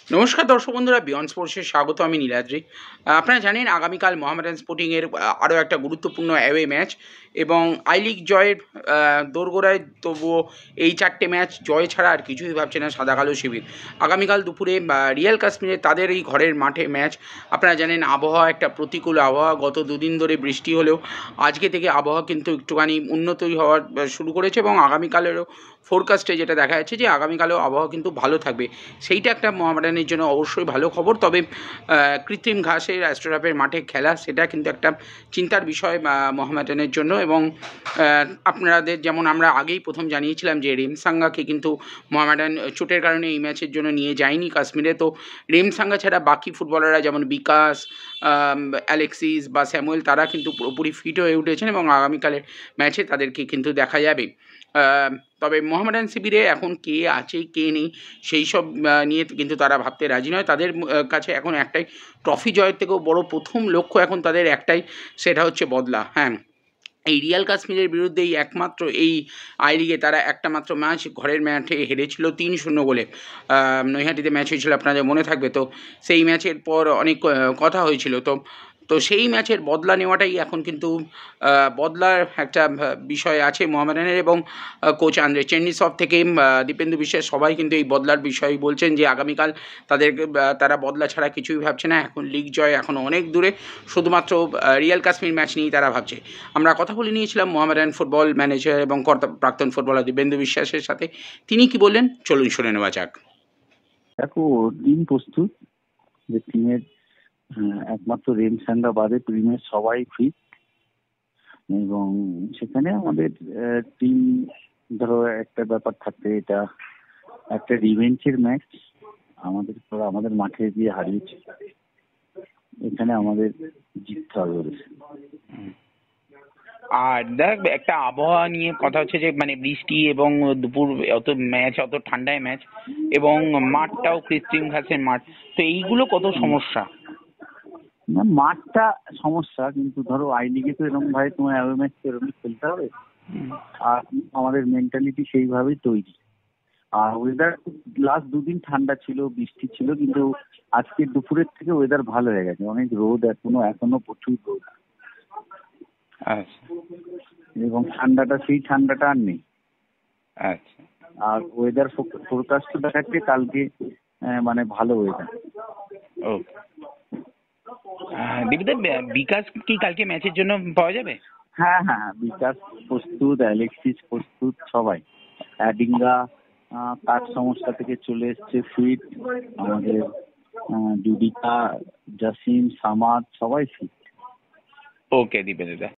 নমস্কার দর্শক বন্ধুরা, বিয়ন্ড স্পোর্টসে স্বাগত। আমি নীলাদ্রি। আপনারা জানেন আগামীকাল মোহামেডান স্পোর্টিংয়ের আরও একটা গুরুত্বপূর্ণ অ্যাওয়ে ম্যাচ এবং আই লিগ জয়ের দোরগোড়ায়। তবুও এই চারটে ম্যাচ জয় ছাড়া আর কিছুই ভাবছে না সাদা কালো শিবির। আগামীকাল দুপুরে রিয়াল কাশ্মীরে তাদের এই ঘরের মাঠে ম্যাচ। আপনারা জানেন আবহাওয়া একটা প্রতিকূল আবহাওয়া, গত দুদিন ধরে বৃষ্টি হলেও আজকে থেকে আবহাওয়া কিন্তু একটুখানি উন্নতই হওয়ার শুরু করেছে এবং আগামীকালেরও ফোরকাস্টে যেটা দেখা যাচ্ছে যে আগামীকালেও আবহাওয়া কিন্তু ভালো থাকবে। সেইটা একটা মোহামেডানের জন্য অবশ্যই ভালো খবর। তবে কৃত্রিম ঘাসের অ্যাস্ট্রোটার্ফের মাঠে খেলা সেটা কিন্তু একটা চিন্তার বিষয় মোহামেডানের জন্য। এবং আপনাদের যেমন আমরা আগেই প্রথম জানিয়েছিলাম যে রিমসাঙ্গাকে কিন্তু মোহামেডান চোটের কারণে এই ম্যাচের জন্য নিয়ে যায়নি কাশ্মীরে। তো রিমসাঙ্গা ছাড়া বাকি ফুটবলাররা যেমন বিকাশ, অ্যালেক্সিস বা স্যামুয়েল তারা কিন্তু পুরোপুরি ফিট হয়ে উঠেছেন এবং আগামীকালের ম্যাচে তাদেরকে কিন্তু দেখা যাবে। তবে মোহামেডান শিবিরে এখন কে আছে কে নেই সেই সব নিয়ে কিন্তু তারা ভাবতে রাজি নয়। তাদের কাছে এখন একটাই, ট্রফি জয়ের থেকেও বড় প্রথম লক্ষ্য এখন তাদের একটাই, সেটা হচ্ছে বদলা। হ্যাঁ, এই রিয়াল কাশ্মীরের বিরুদ্ধেই একমাত্র এই আই লিগে তারা একটা মাত্র ম্যাচ ঘরের মাঠে হেরেছিল 3-0 গোলে। নৈহাটিতে ম্যাচ হয়েছিল, আপনাদের মনে থাকবে। তো সেই ম্যাচের পর অনেক কথা হয়েছিল। তো তো সেই ম্যাচের বদলা নেওয়াটাই এখন কিন্তু বদলার একটা বিষয় আছে মোহামেডানের। এবং কোচ আন্দ্রে চেন্নিসফ থেকে দীপেন্দু বিশ্বাস সবাই কিন্তু এই বদলার বিষয় বলছেন যে আগামীকাল তারা বদলা ছাড়া কিছুই ভাবছে না। এখন লিগ জয় এখন অনেক দূরে, শুধুমাত্র রিয়াল কাশ্মীর ম্যাচ নিয়েই তারা ভাবছে। আমরা কথা বলে নিয়েছিলাম মোহামেডান ফুটবল ম্যানেজার এবং প্রাক্তন ফুটবলার দীপেন্দু বিশ্বাসের সাথে। তিনি কি বললেন চলুন শুনে নেওয়া যাক। দেখো, টিম প্রস্তুত, যে টিমের একমাত্র রেমসাঙ্গা বাদে টিমের সবাই ফিট। এবং সেখানে আমাদের টিম, ধরো একটা ব্যাপার থাকবে, এটা একটা রিভেঞ্জের ম্যাচ। আমাদের মাঠে গিয়ে হারিয়েছে, এখানে আমাদের জিততে হবে বলেছে। আর দেখ, একটা আবহাওয়া নিয়ে কথা হচ্ছে যে মানে বৃষ্টি এবং দুপুর অত ম্যাচ, অত ঠান্ডায় ম্যাচ এবং মাঠটাও কৃত্রিম ঘাসের মাঠ। তো এইগুলো কত সমস্যা? না, মাঠটা সমস্যা, কিন্তু ধরো আই লিগে তো এরকম ভাবে তোমার অ্যাওয়ে ম্যাচ এরকম খেলতে হবে। আর আমাদের মেন্টালিটি সেইভাবেই তৈরি। আর ওয়েদার লাস্ট দুদিন ঠান্ডা ছিল, বৃষ্টি ছিল, কিন্তু আজকে দুপুরের থেকে ওয়েদার ভালো হয়ে গেছে। অনেক রোদ, এখনো প্রচুর রোদ। আচ্ছা এবং সেই ঠান্ডাটা আর নেই। আচ্ছা। আর ওয়েদার ফোরকাস্ট দেখাচ্ছে কালকে মানে ভালো ওয়েদার। ওকে। দীপিকা, বিকাশ কি কালকে ম্যাচের জন্য পাওয়া যাবে? হ্যাঁ হ্যাঁ, বিকাশ প্রস্তুত, অ্যালেক্সিস প্রস্তুত, সবাই। অ্যাডিঙ্গা তার সমস্যা থেকে চলে এসছে ফিট। আমাদের জুডিকা, জাসিম, সামাদ সবাই ফিট। ওকে দীপেন্দু দা।